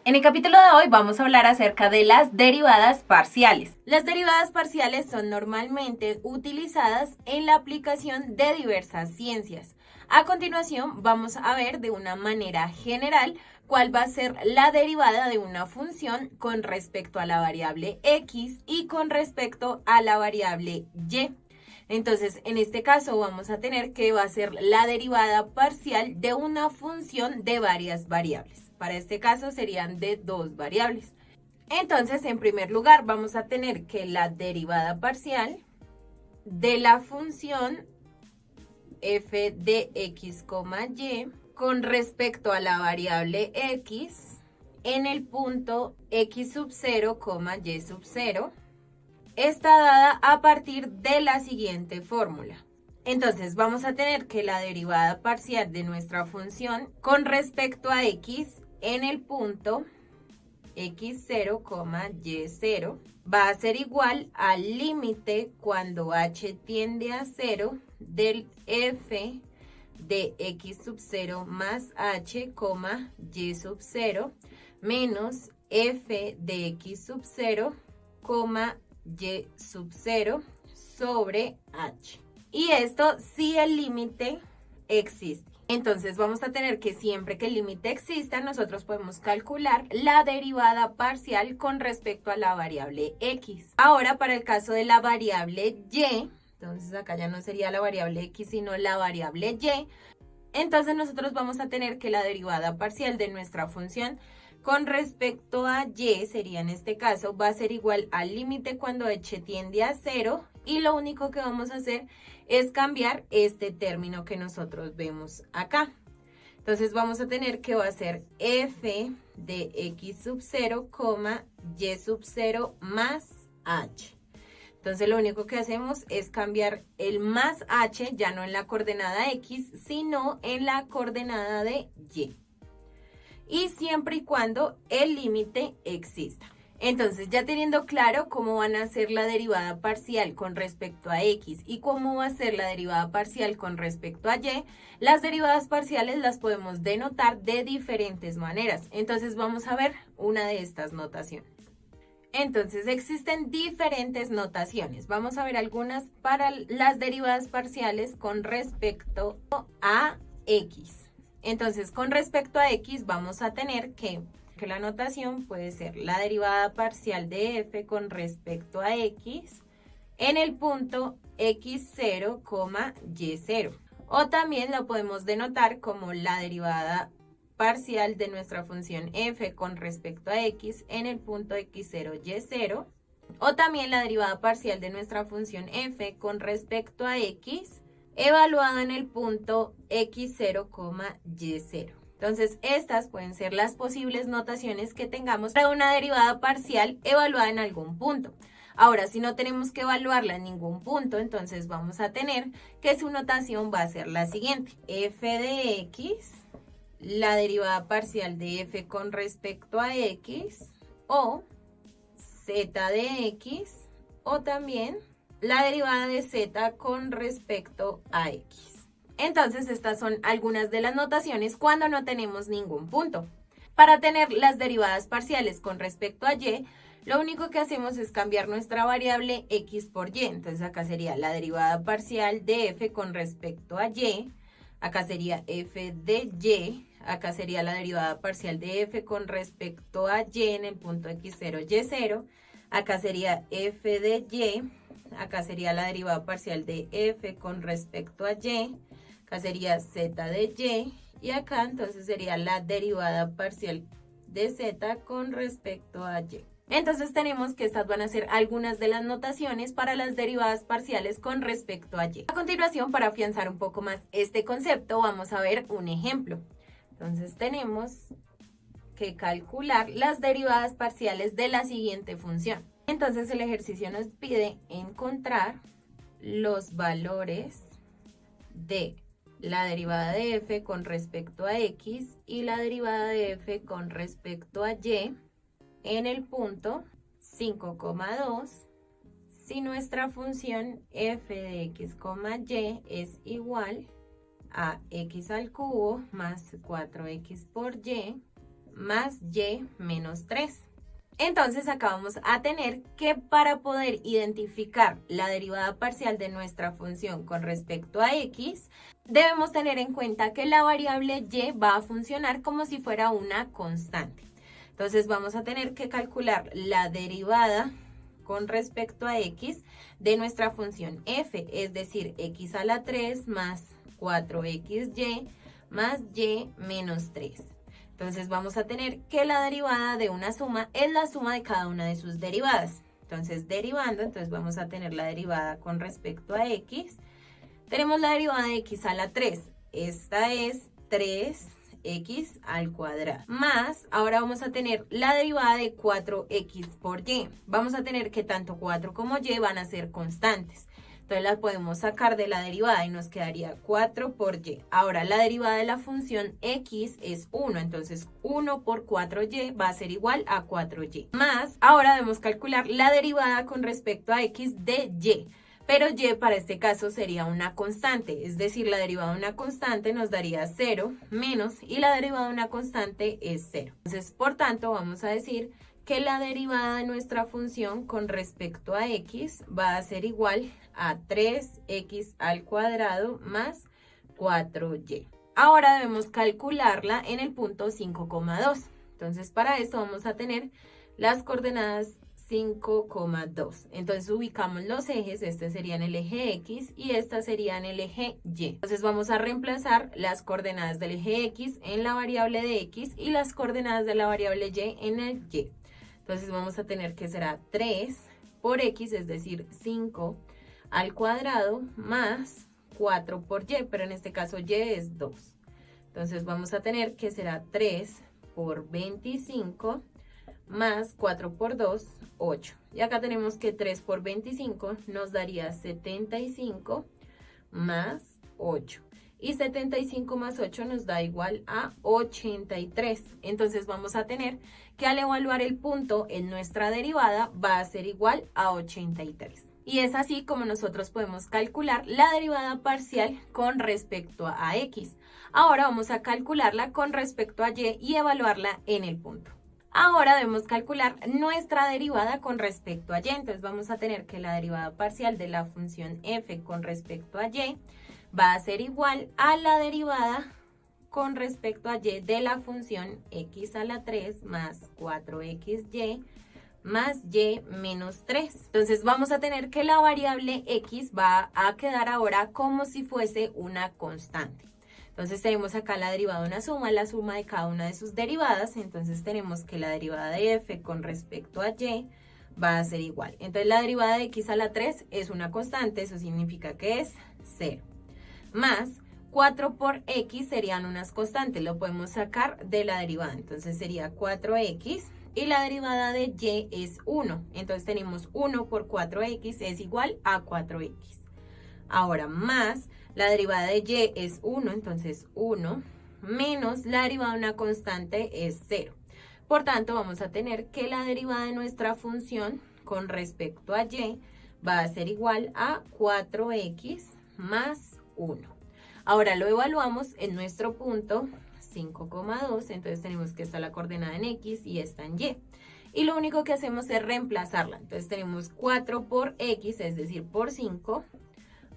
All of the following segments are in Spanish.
En el capítulo de hoy vamos a hablar acerca de las derivadas parciales. Las derivadas parciales son normalmente utilizadas en la aplicación de diversas ciencias. A continuación vamos a ver de una manera general cuál va a ser la derivada de una función con respecto a la variable x y con respecto a la variable y. Entonces, en este caso vamos a tener que va a ser la derivada parcial de una función de varias variables. Para este caso serían de dos variables. Entonces, en primer lugar, vamos a tener que la derivada parcial de la función f de x, y con respecto a la variable x en el punto x sub 0, y sub 0 está dada a partir de la siguiente fórmula. Entonces vamos a tener que la derivada parcial de nuestra función con respecto a x en el punto x0, y0 va a ser igual al límite cuando h tiende a 0 del f de x sub 0 más h, y sub 0 menos f de x sub 0, y sub 0 sobre h. Y esto si el límite existe. Entonces vamos a tener que siempre que el límite exista, nosotros podemos calcular la derivada parcial con respecto a la variable x. Ahora para el caso de la variable y, entonces acá ya no sería la variable x sino la variable y, entonces nosotros vamos a tener que la derivada parcial de nuestra función con respecto a y sería en este caso, va a ser igual al límite cuando h tiende a 0 y lo único que vamos a hacer es cambiar este término que nosotros vemos acá. Entonces vamos a tener que va a ser f de x sub 0, y sub 0 más h. Entonces lo único que hacemos es cambiar el más h ya no en la coordenada x, sino en la coordenada de y. Y siempre y cuando el límite exista. Entonces, ya teniendo claro cómo van a ser la derivada parcial con respecto a x y cómo va a ser la derivada parcial con respecto a y, las derivadas parciales las podemos denotar de diferentes maneras. Entonces, vamos a ver una de estas notaciones. Entonces, existen diferentes notaciones. Vamos a ver algunas para las derivadas parciales con respecto a x. Entonces, con respecto a x vamos a tener que la notación puede ser la derivada parcial de f con respecto a x en el punto x0, y0. O también lo podemos denotar como la derivada parcial de nuestra función f con respecto a x en el punto x0, y0. O también la derivada parcial de nuestra función f con respecto a x evaluada en el punto x0, y0. Entonces, estas pueden ser las posibles notaciones que tengamos para una derivada parcial evaluada en algún punto. Ahora, si no tenemos que evaluarla en ningún punto, entonces vamos a tener que su notación va a ser la siguiente. F de x, la derivada parcial de f con respecto a x, o z de x, o también la derivada de z con respecto a x. Entonces, estas son algunas de las notaciones cuando no tenemos ningún punto. Para tener las derivadas parciales con respecto a y, lo único que hacemos es cambiar nuestra variable x por y. Entonces, acá sería la derivada parcial de f con respecto a y. Acá sería f de y. Acá sería la derivada parcial de f con respecto a y en el punto x0, y0. Acá sería f de y. Acá sería la derivada parcial de f con respecto a y. Acá sería z de y. Y acá entonces sería la derivada parcial de z con respecto a y. Entonces tenemos que estas van a ser algunas de las notaciones para las derivadas parciales con respecto a y. A continuación, para afianzar un poco más este concepto, vamos a ver un ejemplo. Entonces tenemos que calcular las derivadas parciales de la siguiente función. Entonces el ejercicio nos pide encontrar los valores de la derivada de f con respecto a x y la derivada de f con respecto a y en el punto 5,2 si nuestra función f de x, y es igual a x al cubo más 4x por y más y menos 3. Entonces acá vamos a tener que para poder identificar la derivada parcial de nuestra función con respecto a x, debemos tener en cuenta que la variable y va a funcionar como si fuera una constante. Entonces vamos a tener que calcular la derivada con respecto a x de nuestra función f, es decir, x a la 3 más 4xy más y menos 3. Entonces vamos a tener que la derivada de una suma es la suma de cada una de sus derivadas. Entonces derivando, entonces vamos a tener la derivada con respecto a x. Tenemos la derivada de x a la 3. Esta es 3x al cuadrado. Más, ahora vamos a tener la derivada de 4x por y. Vamos a tener que tanto 4 como y van a ser constantes. Entonces las podemos sacar de la derivada y nos quedaría 4 por y. Ahora la derivada de la función x es 1, entonces 1 por 4y va a ser igual a 4y. Más, ahora debemos calcular la derivada con respecto a x de y. Pero y para este caso sería una constante, es decir, la derivada de una constante nos daría 0 menos y la derivada de una constante es 0. Entonces, por tanto, vamos a decir que la derivada de nuestra función con respecto a x va a ser igual a 3x al cuadrado más 4y. Ahora debemos calcularla en el punto 5,2. Entonces para esto vamos a tener las coordenadas 5,2. Entonces ubicamos los ejes, este sería en el eje X y esta sería en el eje Y. Entonces vamos a reemplazar las coordenadas del eje X en la variable de X y las coordenadas de la variable Y en el Y. Entonces vamos a tener que será 3 por X, es decir, 5 al cuadrado más 4 por Y, pero en este caso Y es 2. Entonces vamos a tener que será 3 por 25 más 4 por 2, 8. Y acá tenemos que 3 por 25 nos daría 75 más 8. Y 75 más 8 nos da igual a 83. Entonces vamos a tener que al evaluar el punto en nuestra derivada va a ser igual a 83. Y es así como nosotros podemos calcular la derivada parcial con respecto a x. Ahora vamos a calcularla con respecto a y y evaluarla en el punto. Ahora debemos calcular nuestra derivada con respecto a y. Entonces vamos a tener que la derivada parcial de la función f con respecto a y va a ser igual a la derivada con respecto a y de la función x a la 3 más 4xy más y menos 3. Entonces vamos a tener que la variable x va a quedar ahora como si fuese una constante. Entonces tenemos acá la derivada de una suma, la suma de cada una de sus derivadas. Entonces tenemos que la derivada de f con respecto a y va a ser igual. Entonces la derivada de x a la 3 es una constante, eso significa que es 0. Más 4 por x serían unas constantes, lo podemos sacar de la derivada. Entonces sería 4x y la derivada de y es 1. Entonces tenemos 1 por 4x es igual a 4x. Ahora más la derivada de y es 1, entonces 1 menos la derivada de una constante es 0. Por tanto, vamos a tener que la derivada de nuestra función con respecto a y va a ser igual a 4x más 1. Ahora lo evaluamos en nuestro punto 5,2, entonces tenemos que esta la coordenada en x y esta en y. Y lo único que hacemos es reemplazarla. Entonces tenemos 4 por x, es decir, por 5,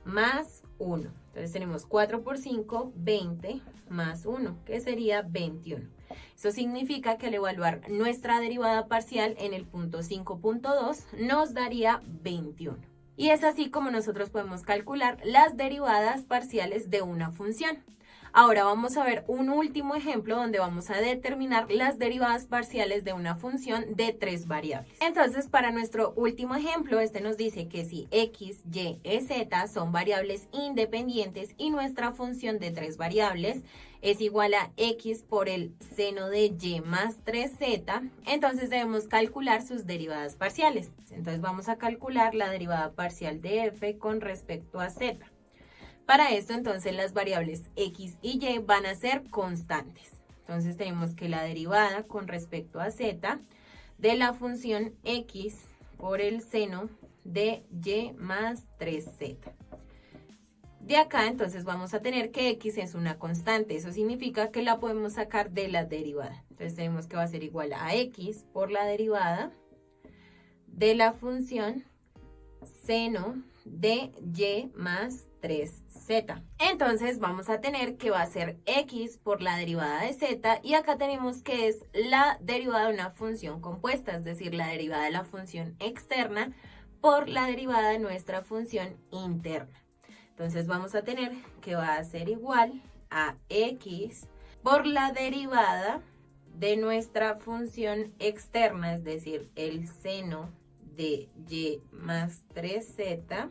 más 1. Entonces tenemos 4 por 5, 20, más 1, que sería 21. Eso significa que al evaluar nuestra derivada parcial en el punto 5.2 nos daría 21. Y es así como nosotros podemos calcular las derivadas parciales de una función. Ahora vamos a ver un último ejemplo donde vamos a determinar las derivadas parciales de una función de 3 variables. Entonces, para nuestro último ejemplo, este nos dice que si x, y y z son variables independientes y nuestra función de 3 variables es igual a x por el seno de y más 3z, entonces debemos calcular sus derivadas parciales. Entonces vamos a calcular la derivada parcial de f con respecto a z. Para esto, entonces, las variables x y y van a ser constantes. Entonces, tenemos que la derivada con respecto a z de la función x por el seno de y más 3z. De acá entonces vamos a tener que x es una constante, eso significa que la podemos sacar de la derivada. Entonces tenemos que va a ser igual a x por la derivada de la función seno de y más 3z. Entonces vamos a tener que va a ser x por la derivada de z y acá tenemos que es la derivada de una función compuesta, es decir, la derivada de la función externa por la derivada de nuestra función interna. Entonces vamos a tener que va a ser igual a x por la derivada de nuestra función externa, es decir, el seno de y más 3z,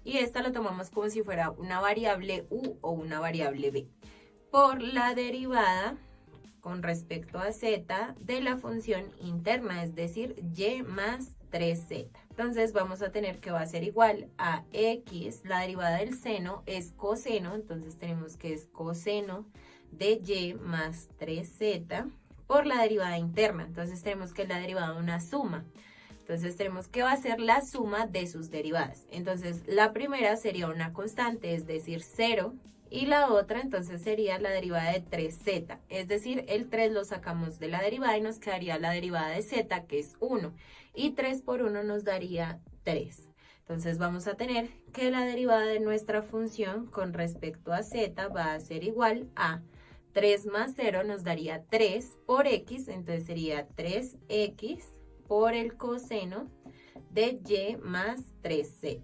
y esta lo tomamos como si fuera una variable u o una variable b, por la derivada con respecto a z de la función interna, es decir, y más 3z. Entonces vamos a tener que va a ser igual a x, la derivada del seno es coseno, entonces tenemos que es coseno de y más 3z por la derivada interna, entonces tenemos que es la derivada de una suma. Entonces tenemos que va a ser la suma de sus derivadas. Entonces la primera sería una constante, es decir, 0. Y la otra entonces sería la derivada de 3z. Es decir, el 3 lo sacamos de la derivada y nos quedaría la derivada de z, que es 1. Y 3 por 1 nos daría 3. Entonces vamos a tener que la derivada de nuestra función con respecto a z va a ser igual a 3 más 0 nos daría 3 por x. Entonces sería 3x por el coseno de y más 3z.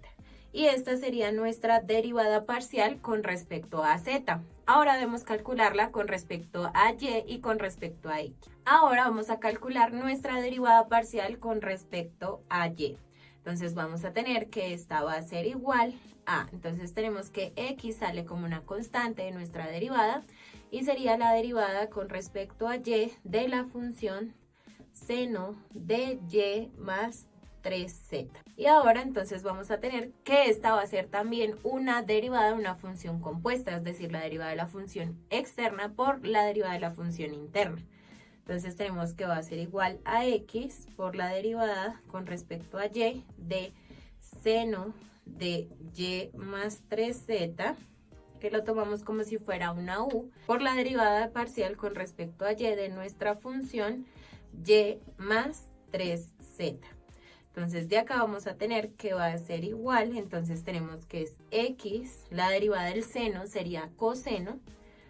Y esta sería nuestra derivada parcial con respecto a z. Ahora debemos calcularla con respecto a y y con respecto a x. Ahora vamos a calcular nuestra derivada parcial con respecto a y. Entonces vamos a tener que esta va a ser igual a, entonces tenemos que x sale como una constante de nuestra derivada y sería la derivada con respecto a y de la función seno de y más 3z. Y ahora entonces vamos a tener que esta va a ser también una derivada de una función compuesta, es decir, la derivada de la función externa por la derivada de la función interna. Entonces tenemos que va a ser igual a x por la derivada con respecto a y de seno de y más 3z, que lo tomamos como si fuera una u, por la derivada parcial con respecto a y de nuestra función y más 3z. Entonces de acá vamos a tener que va a ser igual, entonces tenemos que es x, la derivada del seno sería coseno,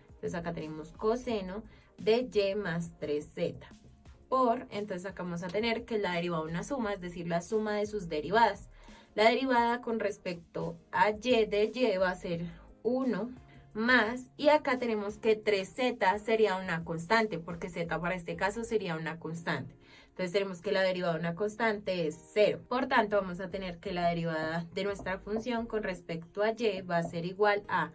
entonces acá tenemos coseno de y más 3z, por, entonces acá vamos a tener que la derivada de una suma, es decir, la suma de sus derivadas. La derivada con respecto a y de y va a ser 1 más, y acá tenemos que 3z sería una constante, porque z para este caso sería una constante. Entonces tenemos que la derivada de una constante es 0. Por tanto, vamos a tener que la derivada de nuestra función con respecto a y va a ser igual a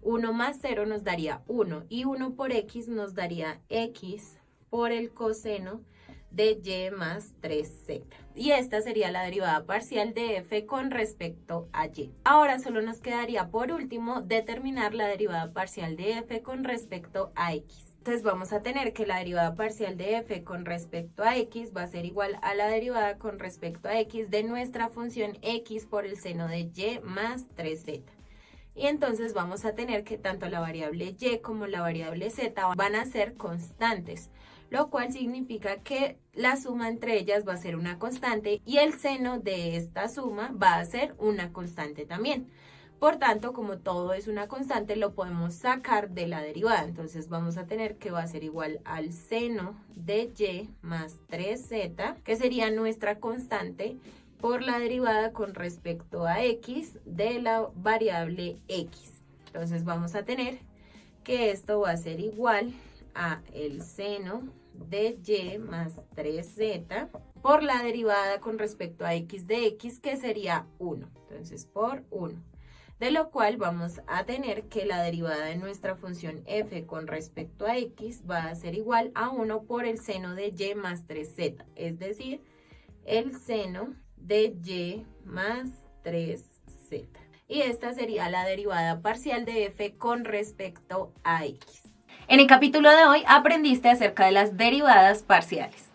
1 más 0 nos daría 1, y 1 por x nos daría x por el coseno de y más 3z. Y esta sería la derivada parcial de f con respecto a y. Ahora solo nos quedaría por último determinar la derivada parcial de f con respecto a x. Entonces vamos a tener que la derivada parcial de f con respecto a x va a ser igual a la derivada con respecto a x de nuestra función x por el seno de y más 3z. Y entonces vamos a tener que tanto la variable y como la variable z van a ser constantes, lo cual significa que la suma entre ellas va a ser una constante y el seno de esta suma va a ser una constante también. Por tanto, como todo es una constante, lo podemos sacar de la derivada. Entonces vamos a tener que va a ser igual al seno de y más 3z, que sería nuestra constante, por la derivada con respecto a x de la variable x. Entonces vamos a tener que esto va a ser igual a el seno de y más 3z por la derivada con respecto a x de x, que sería 1. Entonces por 1. De lo cual vamos a tener que la derivada de nuestra función f con respecto a x va a ser igual a 1 por el seno de y más 3z, es decir, el seno de y más 3z. Y esta sería la derivada parcial de f con respecto a x. En el capítulo de hoy aprendiste acerca de las derivadas parciales.